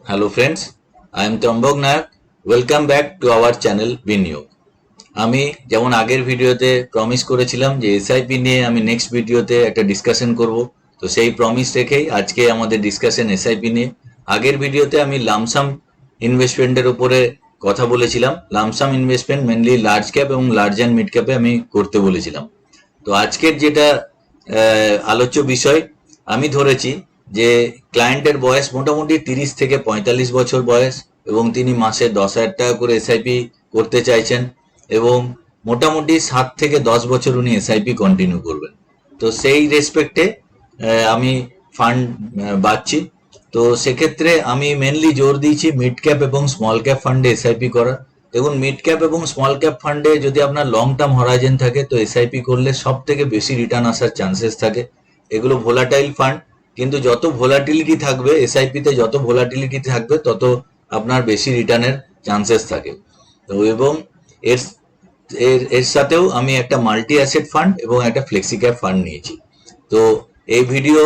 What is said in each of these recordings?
Hello friends, I am Tambok Nayak. Welcome back to our channel বিনিয়োগ। আমি যেমন আগের ভিডিওতে প্রমিস করেছিলাম যে এসআইপি নিয়ে আমি নেক্সট ভিডিওতে একটা ডিসকাশন করব, তো সেই প্রমিস রেখেই আজকে আমাদের ডিসকাশন এসআইপি নিয়ে। আগের ভিডিওতে আমি লামসাম ইনভেস্টমেন্টের উপরে কথা বলেছিলাম। Lump sum investment mainly large cap এবং লার্জ অ্যান্ড মিড ক্যাপে আমি করতে বলেছিলাম। তো আজকের যেটা আলোচ্য বিষয় আমি ধরেছি যে ক্লায়েন্টের বয়স মোটামুটি 30 থেকে 45 বছর বয়স এবং তিনি মাসে 10,000 টাকা করে এসআইপি করতে চাইছেন এবং মোটামুটি 7 থেকে 10 বছর উনি এসআইপি কন্টিনিউ করবেন। তো সেই রেসপেক্টে আমি ফান্ড বাঁচছি। তো সেক্ষেত্রে আমি মেনলি জোর দিয়েছি মিড ক্যাপ এবং স্মল ক্যাপ ফান্ডে এসআইপি করার। দেখুন, মিড ক্যাপ এবং স্মল ক্যাপ ফান্ডে যদি আপনার লং টার্ম হরাইজেন থাকে তো এসআইপি করলে সব থেকে বেশি রিটার্ন আসার চান্সেস থাকে। এগুলো ভোলাটাইল ফান্ড, কিন্তু যত ভোলাটিলিটি থাকবে এসআইপিতে, যত ভোলাটিলিটি থাকবে তত আপনার বেশি রিটার্নের চান্সেস থাকে। তো এবং এর এর এর সাথেও আমি একটা মাল্টি অ্যাসেট ফান্ড এবং একটা ফ্লেক্সি ক্যাপ ফান্ড নিয়েছি। তো এই ভিডিও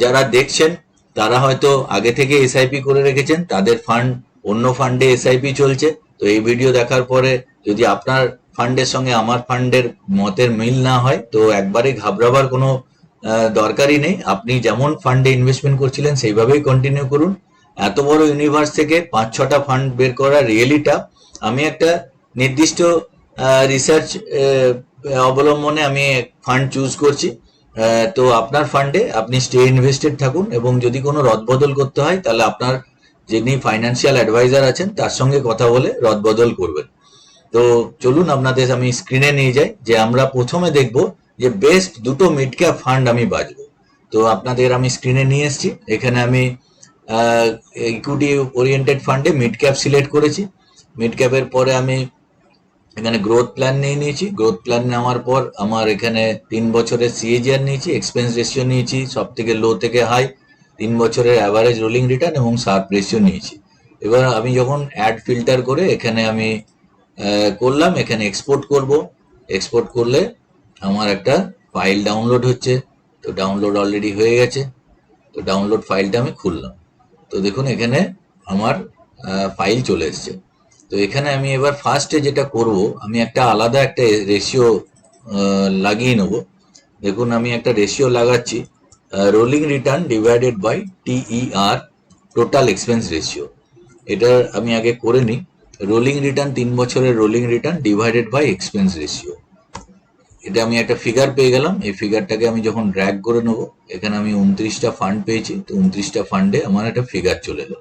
যারা দেখছেন তারা হয়তো আগে থেকে এসআইপি করে রেখেছেন, তাদের ফান্ড অন্য ফান্ডে এসআইপি চলছে। তো এই ভিডিও দেখার পরে যদি আপনার ফান্ডের সঙ্গে আমার ফান্ডের মতের মিল না হয় তো একবারে ঘাবড়াবার কোনো দরকারই নেই। আপনি যেমন ফান্ডে ইনভেস্টমেন্ট করছিলেন সেইভাবেই কন্টিনিউ করুন। এত বড় ইউনিভার্স থেকে 5-6টা ফান্ড বের করা রিয়েলি টাফ। আমি একটা নির্দিষ্ট রিসার্চ অবলম্বনে আমি ফান্ড চুজ করছি। তো আপনার ফান্ডে আপনি স্টে ইনভেস্টেড থাকুন এবং যদি কোনো রদবদল করতে হয় তাহলে আপনার যিনি ফাইন্যান্সিয়াল অ্যাডভাইজার আছেন তার সঙ্গে কথা বলে রদবদল করবেন। তো চলুন আপনাদের আমি স্ক্রিনে নিয়ে যাই যে আমরা প্রথমে দেখব যে বেস্ট দুটো মিড ক্যাপ ফান্ড আমি বাছবো। তো আপনাদের আমি স্ক্রিনে নিয়ে এসেছি। এখানে আমি ইকুইটি ওরিয়েন্টেড ফান্ডে মিড ক্যাপ সিলেক্ট করেছি। মিড ক্যাপের পরে আমি এখানে গ্রোথ প্ল্যান নিয়ে নিয়েছি। গ্রোথ প্ল্যান নেওয়ার পর আমার এখানে 3 বছরের সিএজিআর নিয়েছি, এক্সপেন্স রেশিও নিয়েছি সব থেকে লো থেকে হাই, 3 বছরের অ্যাভারেজ রোলিং রিটার্ন এবং শার্প রেশিও নিয়েছি। এবার আমি যখন অ্যাড ফিল্টার করে এখানে আমি করলাম, এখানে এক্সপোর্ট করব। এক্সপোর্ট করলে আমার একটা ফাইল ডাউনলোড হচ্ছে। তো ডাউনলোড অলরেডি হয়ে গেছে। তো ডাউনলোড ফাইলটা আমি খুললাম। তো দেখুন এখানে আমার ফাইল চলে এসছে। তো এখানে আমি এবার ফার্স্টে যেটা করব, আমি একটা আলাদা একটা রেশিও লাগিয়ে নেব। দেখুন আমি একটা রেশিও লাগাচ্ছি, rolling return divided by TER, total expense ratio. এটা আমি আগে করে নিই। রোলিং রিটার্ন 3 বছরের rolling return divided by expense ratio. এটা আমি একটা ফিগার পেয়ে গেলাম। এই ফিগারটাকে আমি যখন ড্র্যাগ করে নেব, এখানে আমি 29টা ফান্ড পেয়েছি। তো 29টা ফান্ডে আমার একটা ফিগার চলে এলো।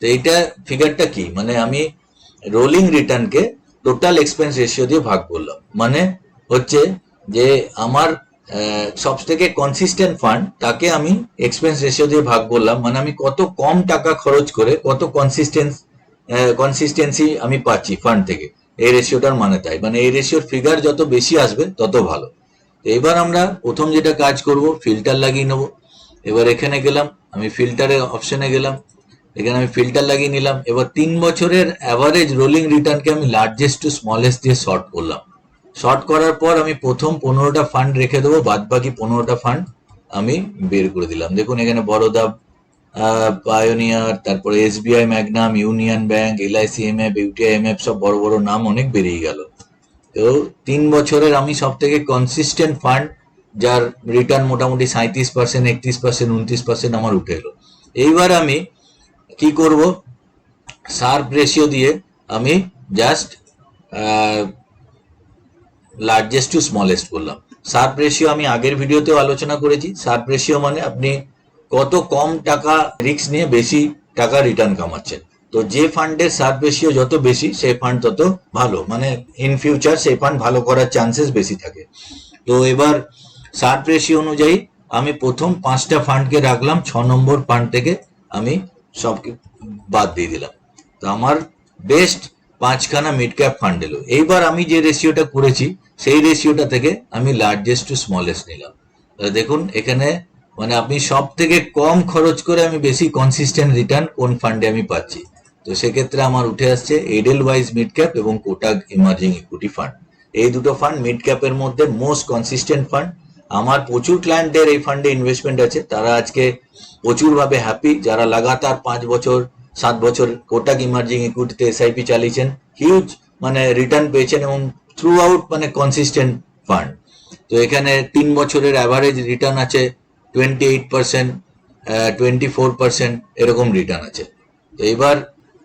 তো এইটা ফিগারটা কি, মানে আমি রোলিং রিটার্নকে টোটাল এক্সপেন্স রেশিও দিয়ে ভাগ করলাম। মানে হচ্ছে যে আমার সব থেকে কনসিস্টেন্ট ফান্ড তাকে আমি এক্সপেন্স রেশিও দিয়ে ভাগ করলাম। মানে আমি কত কম টাকা খরচ করে কত কনসিস্টেন্সি আমি পাচ্ছি ফান্ড থেকে, এই রেশিওটার মানে তাই। মানে এই রেশিওর ফিগার যত বেশি আসবে তত ভালো। এবার আমরা প্রথম যেটা কাজ করব, ফিল্টার লাগিয়ে নেব। এবার এখানে গেলাম, আমি ফিল্টারের অপশনে গেলাম, এখানে আমি ফিল্টার লাগিয়ে নিলাম। এবার 3 বছরের অ্যাভারেজ রোলিং রিটার্নকে আমি লার্জেস্ট টু স্মলেস্ট দিয়ে শর্ট করলাম। শর্ট করার পর আমি প্রথম 15টা ফান্ড রেখে দেবো, বাদ বাকি 15টা ফান্ড আমি বের করে দিলাম। দেখুন এখানে বরোদা, পায়োনিয়ার, তারপরে SBI Magnum, union bank, LIC MF, UTI MF সব বড় বড় নাম অনেক বেরিয়ে গেল। তো 3 বছরের আমি সব থেকে কনসিস্টেন্ট ফান্ড যার রিটার্ন মোটামুটি 37%, 31%, 29% আমার উঠে এলো। এইবার আমি কি করব, শার্প রেশিও দিয়ে আমি জাস্ট লার্জেস্ট টু স্মলেস্ট করলাম। শার্প রেশিও আমি আগের ভিডিওতেও আলোচনা করেছি। শার্প রেশিও মানে আপনি কত কম টাকা রিস্ক নিয়ে বেশি টাকা রিটার্ন কামাচ্ছেন। তো যে ফান্ডের শার্প রেশিও যত বেশি সেই ফান্ড তত ভালো, মানে ইন ফিউচার সেই ফান্ড ভালো করার চান্সেস বেশি থাকে। তো এবার শার্প রেশিও অনুযায়ী আমি প্রথম 5টা ফান্ডকে রাখলাম, 6 নম্বর ফান্ড থেকে আমি সব বাদ দিয়ে দিলাম। তো আমার বেস্ট 5খানা মিড ক্যাপ ফান্ড এলো। এইবার আমি যে রেশিওটা করেছি সেই রেশিওটা থেকে আমি লার্জেস্ট টু স্মলেস্ট নিলাম। দেখুন এখানে মানে আপনি সব থেকে কম খরচ করে আমি বেশি কনসিস্টেন্ট রিটার্ন কোন ফান্ডে আমি পাচ্ছি। তো সেক্ষেত্রে আমার উঠে আসছে এডেলওয়াইজ মিড ক্যাপ এবং কোটাক ইমার্জিং ইকুইটি ফান্ড। এই দুটো ফান্ড মিড ক্যাপের মধ্যে মোস্ট কনসিস্টেন্ট ফান্ড। আমার প্রচুর ক্লায়েন্টের এই ফান্ডে ইনভেস্টমেন্ট আছে, তারা আজকে প্রচুরভাবে হ্যাপি। যারা লাগাতার 5 বছর 7 বছর কোটাক ইমার্জিং ইকুইটিতে এসআইপি চালিয়েছেন, হিউজ মানে রিটার্ন পেয়েছেন এবং থ্রু আউট মানে কনসিস্টেন্ট ফান্ড। তো এখানে 3 বছরের অ্যাভারেজ রিটার্ন আছে 28%, 24% এরকম রিটার্ন আছে। তো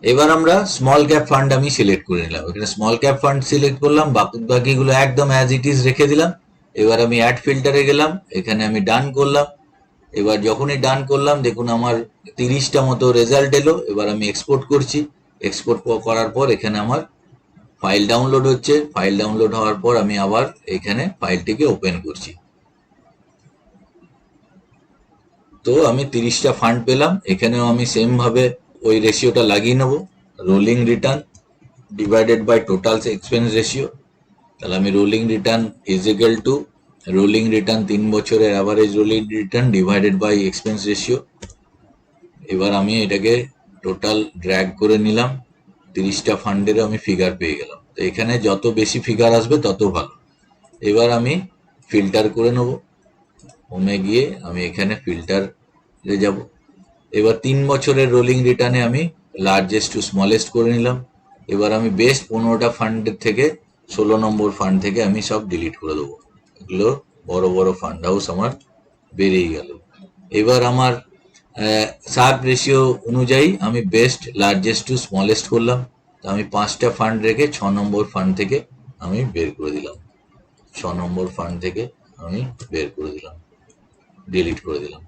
এবার আমরা স্মল ক্যাপ ফান্ড আমি সিলেক্ট করে নিলাম। এখানে স্মল ক্যাপ ফান্ড সিলেক্ট করলাম, বাকিগুলো একদম অ্যাজ ইট ইজ রেখে দিলাম। এবার আমি অ্যাড ফিল্টারে গেলাম, এখানে আমি ডান করলাম। এবার যখনই ডান করলাম দেখুন আমার 30টা মতো রেজাল্ট এলো। এবার আমি এক্সপোর্ট করছি। এক্সপোর্ট করার পর এখানে আমার ফাইল ডাউনলোড হচ্ছে। ফাইল ডাউনলোড হওয়ার পর আমি আবার এখানে ফাইলটিকে ওপেন করছি। তো আমি 30টা ফান্ড পেলাম। এখানেও আমি সেম ভাবে ওই রেশিওটা লাগিয়ে নেব, rolling return divided by total expense ratio. তাহলে আমি rolling return is equal to rolling return 3 বছরের average rolling return divided by expense ratio. এবার আমি এটাকে টোটাল ড্র্যাগ করে নিলাম, 30টা ফান্ডেরও আমি ফিগার পেয়ে গেলাম। তো এখানে যত বেশি ফিগার আসবে তত ভালো। এবার আমি ফিল্টার করে নেব, হোমে গিয়ে আমি এখানে ফিল্টারে যাব। এবার 3 বছরের রোলিং রিটার্নে আমি লার্জেস্ট টু স্মলেস্ট করে নিলাম। এবার আমি বেস্ট 15টা ফান্ডের থেকে 16 নম্বর ফান্ড থেকে আমি সব ডিলিট করে দেবো। এগুলো বড় বড় ফান্ড হাউস আমার বেরিয়ে গেল। এবার আমার সাব রেশিও অনুযায়ী আমি বেস্ট লার্জেস্ট টু স্মলেস্ট করলাম। তো আমি 5টা ফান্ড রেখে 6 নম্বর ফান্ড থেকে আমি বের করে দিলাম। 6 নম্বর ফান্ড থেকে আমি বের করে দিলাম, ডিলিট করে দিলাম।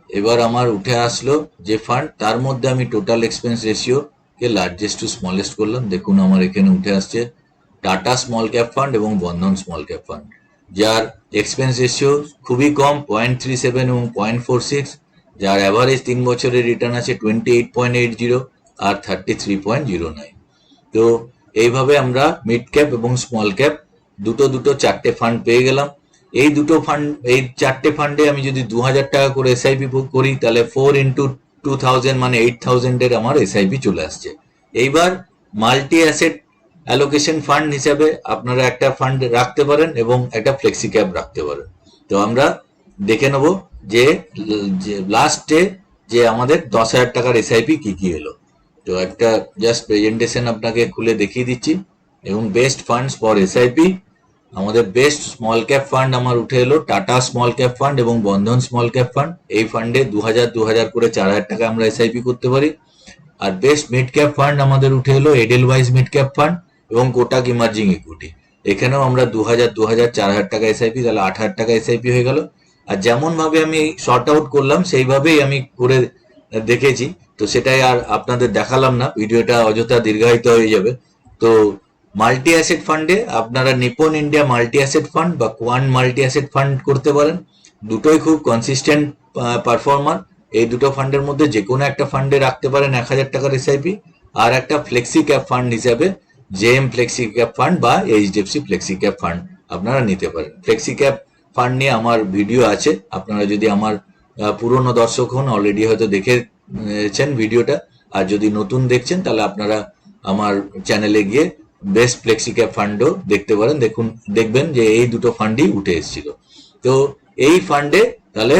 এবার আমার উঠে আসলো যে ফান্ড, তার মধ্যে আমি টোটাল এক্সপেন্স রেশিও কে লার্জেস্ট টু স্মলেস্ট করলাম। দেখুন আমার এখানে উঠে আসছে টাটা স্মল ক্যাপ ফান্ড এবং বন্ধন স্মল ক্যাপ ফান্ড, যার এক্সপেন্স রেশিও খুবই কম 0.37 এবং 0.46, যার অ্যাভারেজ 3 বছরের রিটার্ন আছে 28.80 আর 33.09। তো এইভাবে আমরা মিড ক্যাপ এবং স্মল ক্যাপ দুটো 4টে ফান্ড পেয়ে গেলাম। এই 4টে ফান্ডে আমি যদি 2000 টাকা করে এসআইপি করি তাহলে 4 ইন্টু 2000 মানে 8000 এর আমার এসআইপি চলে আসছে। এইবার মাল্টি অ্যাসেট অ্যালোকেশন ফান্ড হিসাবে আপনারা একটা ফান্ড রাখতে পারেন এবং একটা ফ্লেক্সি ক্যাপ রাখতে পারেন। তো আমরা দেখে নেব যে লাস্টে যে আমাদের 10,000 টাকার এসআইপি কি এলো। তো একটা জাস্ট প্রেজেন্টেশন আপনাকে খুলে দেখিয়ে দিচ্ছি। এবং বেস্ট ফান্ডস ফর এসআইপি, আমাদের বেস্ট স্মল ক্যাপ ফান্ড আমার উঠে এলো টাটা স্মল ক্যাপ ফান্ড এবং বন্ধন স্মল ক্যাপ ফান্ড। এই ফান্ডে 2000 করে 4000 টাকা আমরা এসআইপি করতে পারি। আর বেস্ট মিড ক্যাপ ফান্ড আমাদের উঠে এলো এডেলওয়াইজ মিড ক্যাপ ফান্ড এবং কোটাক ইমার্জিং ইকুইটি। এখানেও আমরা 4000 টাকা এসআইপি, তাহলে 8000 টাকা এসআইপি হয়ে গেল। আর যেমন ভাবে আমি শর্ট আউট করলাম সেইভাবেই আমি করে দেখেছি, তো সেটাই আর আপনাদের দেখালাম না, ভিডিওটা অযথা দীর্ঘায়িত হয়ে যাবে। তো মাল্টি অ্যাসেট ফান্ডে আপনারা Nipon India multi asset fund বা কোয়ান মাল্টি অ্যাসেট ফান্ড করতে পারেন। দুটোই খুব কনসিস্টেন্ট পারফর্মার। এই দুটো ফান্ডের মধ্যে যে কোনো একটা ফান্ডে রাখতে পারেন 1000 টাকার এসআইপি, আর একটা ফ্লেক্সি ক্যাপ ফান্ড হিসাবে জেএম ফ্লেক্সি ক্যাপ ফান্ড বা এইচডিএফসি ফ্লেক্সি ক্যাপ ফান্ড আপনারা নিতে পারেন। ফ্লেক্সি ক্যাপ ফান্ড নিয়ে আমার ভিডিও আছে, আপনারা যদি আমার পুরনো দর্শক হন অলরেডি হয়তো দেখেছেন ভিডিওটা, আর যদি নতুন দেখছেন তাহলে আপনারা আমার চ্যানেলে গিয়ে বেস্ট ফ্লেক্সি ক্যাপ ফান্ডও দেখতে পারেন। দেখবেন যে এই দুটো ফান্ডই উঠে এসেছিল। তো এই ফান্ডে তাহলে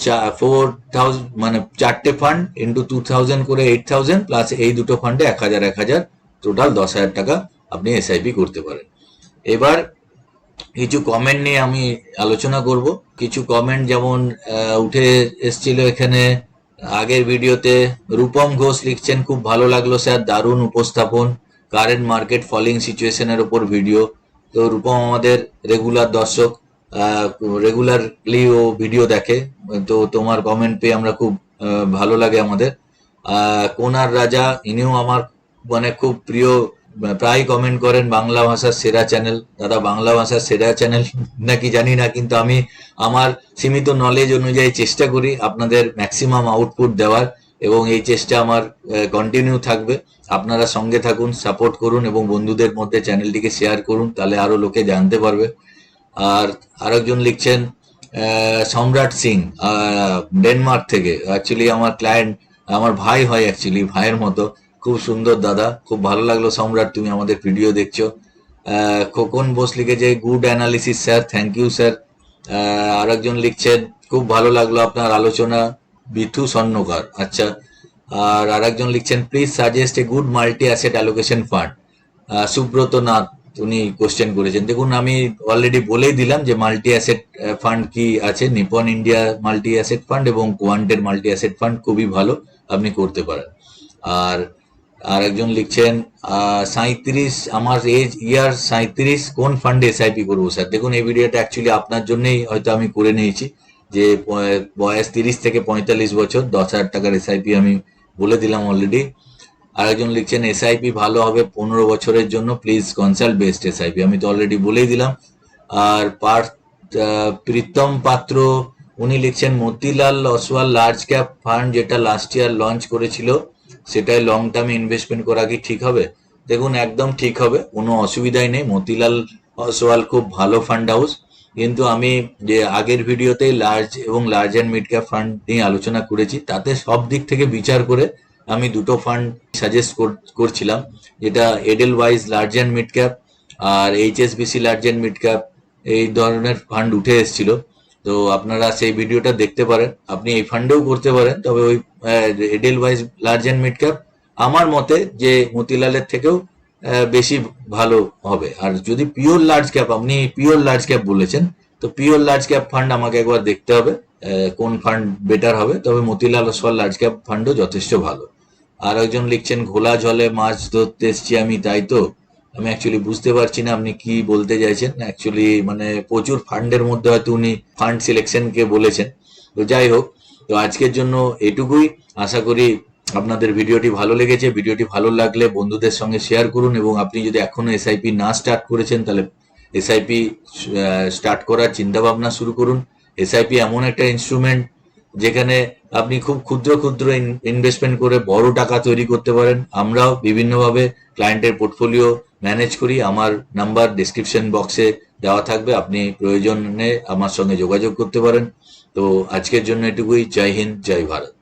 4000 মানে 4টে ফান্ড ইন্টু 2000 করে 8000 প্লাস এই দুটো ফান্ডে 1000 টোটাল 10,000 টাকা আপনি এসআইপি করতে পারেন। এবার কিছু কমেন্ট নিয়ে আমি আলোচনা করব। কিছু কমেন্ট যেমন উঠে এসেছিল এখানে আগের ভিডিওতে। রূপম ঘোষ লিখছেন, খুব ভালো লাগলো স্যার, দারুণ উপস্থাপন, কারেন্ট মার্কেট ফলিং সিচুয়েশনের উপর ভিডিও। তো রূপম আমাদের রেগুলার দর্শক, রেগুলারলি ও ভিডিও দেখে, তো তোমার কমেন্ট পেয়ে আমরা খুব ভালো লাগে আমাদের। কোনার রাজা, ইনিও আমার মানে খুব প্রিয়, প্রায় কমেন্ট করেন বাংলা ভাষার সেরা চ্যানেল। দাদা বাংলা ভাষার সেরা চ্যানেল নাকি জানি না, কিন্তু আমি আমার সীমিত নলেজ অনুযায়ী চেষ্টা করি আপনাদের ম্যাক্সিমাম আউটপুট দেওয়ার, এবং এই চেষ্টা আমার কন্টিনিউ থাকবে। আপনারা সঙ্গে থাকুন, সাপোর্ট করুন এবং বন্ধুদের মধ্যে চ্যানেলটিকে শেয়ার করুন, তাহলে আরো লোকে জানতে পারবে। আর আরেকজন লিখছেন সম্রাট সিং ডেনমার্ক থেকে, অ্যাকচুয়ালি আমার ক্লায়েন্ট, আমার ভাই হয়, অ্যাকচুয়ালি ভাইয়ের মতো, খুব সুন্দর দাদা, খুব ভালো লাগলো সম্রাট তুমি আমাদের ভিডিও দেখছো। খোকন বোস লিখেছে good analysis sir, thank you sir. আরেকজন লিখছেন খুব ভালো লাগলো আপনার আলোচনা, বিথু স্বর্ণকার, আচ্ছা আর আরেকজন লিখছেন please suggest a good multi asset allocation fund. Subrata Nath উনি কোশ্চেন করেছেন। দেখুন আমি অলরেডি বলেই দিলাম যে মাল্টি অ্যাসেট ফান্ড কি আছে। Nipon India multi asset fund এবং কোয়ান্টের মাল্টি অ্যাসেট ফান্ড খুবই ভালো, আপনি করতে পারেন। আর আরেকজন লিখছেন 37, আমার এজ ইয়ার 37, কোন ফান্ডে এসআইপি করবো স্যার? দেখুন এই ভিডিওটা অ্যাকচুয়ালি আপনার জন্যই হয়তো আমি করে নিয়েছি, যে বয়স 30 থেকে 45 বছর, 10,000 টাকার এসআইপি আমি বলে দিলাম অলরেডি। আরেকজন লিখছেন এসআইপি ভালো হবে 15 বছরের জন্য, প্লিজ কনসাল্ট বেস্ট এসআইপি, আমি তো অলরেডি বলেই দিলাম। আর প্রীতম পাত্র উনি লিখছেন Motilal Oswal large cap fund যেটা লাস্ট ইয়ার লঞ্চ করেছিল সেটাই লং টার্মে ইনভেস্টমেন্ট করা কি ঠিক হবে? দেখুন একদম ঠিক হবে, কোনো অসুবিধাই নেই। মতিলাল অসওয়াল খুব ভালো ফান্ড হাউস, কিন্তু আমি যে আগের ভিডিওতে লার্জ এবং large and mid cap fund নিয়ে আলোচনা করেছি, তাতে সব দিক থেকে বিচার করে আমি দুটো ফান্ড সাজেস্ট করছিলাম, যেটা Edelweiss large and mid cap আর HSBC large and mid cap, এই ধরনের ফান্ড উঠে এসেছিল। তো আপনারা সেই ভিডিওটা দেখতে পারেন, আপনি এই ফান্ডেও করতে পারেন, তবে ওই Edelweiss large and mid cap আমার মতে যে মতিলালের থেকেও বেশি ভালো হবে। আর যদি পিওর লার্জ ক্যাপ, আপনি পিওর লার্জ ক্যাপ বলেছেন, তো পিওর লার্জ ক্যাপ ফান্ড আমাকে একবার দেখতে হবে কোন ফান্ড বেটার হবে, তবে মতিলাল ওসওয়াল লার্জ ক্যাপ ফান্ডও যথেষ্ট ভালো। আর একজন লিখছেন ঘোলা জলে মাছ ধরতে এসছি আমি, তাই তো? আমি অ্যাকচুয়ালি বুঝতে পারছি না আপনি কি বলতে চাইছেন। অ্যাকচুয়ালি মানে প্রচুর ফান্ডের মধ্যে হয়তো উনি ফান্ড সিলেকশনকে বলেছেন। তো যাই হোক, তো আজকের জন্য এটুকুই। আশা করি আপনাদের ভিডিওটি ভালো লেগেছে। ভিডিওটি ভালো লাগলে বন্ধুদের সঙ্গে শেয়ার করুন, এবং আপনি যদি এখনো এসআইপি না স্টার্ট করেছেন তাহলে এসআইপি স্টার্ট করার চিন্তা ভাবনা শুরু করুন। এসআইপি এমন একটা ইনস্ট্রুমেন্ট যেখানে আপনি খুব ক্ষুদ্র ক্ষুদ্র ইনভেস্টমেন্ট করে বড় টাকা তৈরি করতে পারেন। আমরাও বিভিন্নভাবে ক্লায়েন্টের পোর্টফোলিও ম্যানেজ করি। আমার নাম্বার ডেসক্রিপশন বক্সে দেওয়া থাকবে, আপনি প্রয়োজনে আমার সঙ্গে যোগাযোগ করতে পারেন। তো আজকের জন্য এটুকুই। জয় হিন্দ, জয় ভারত।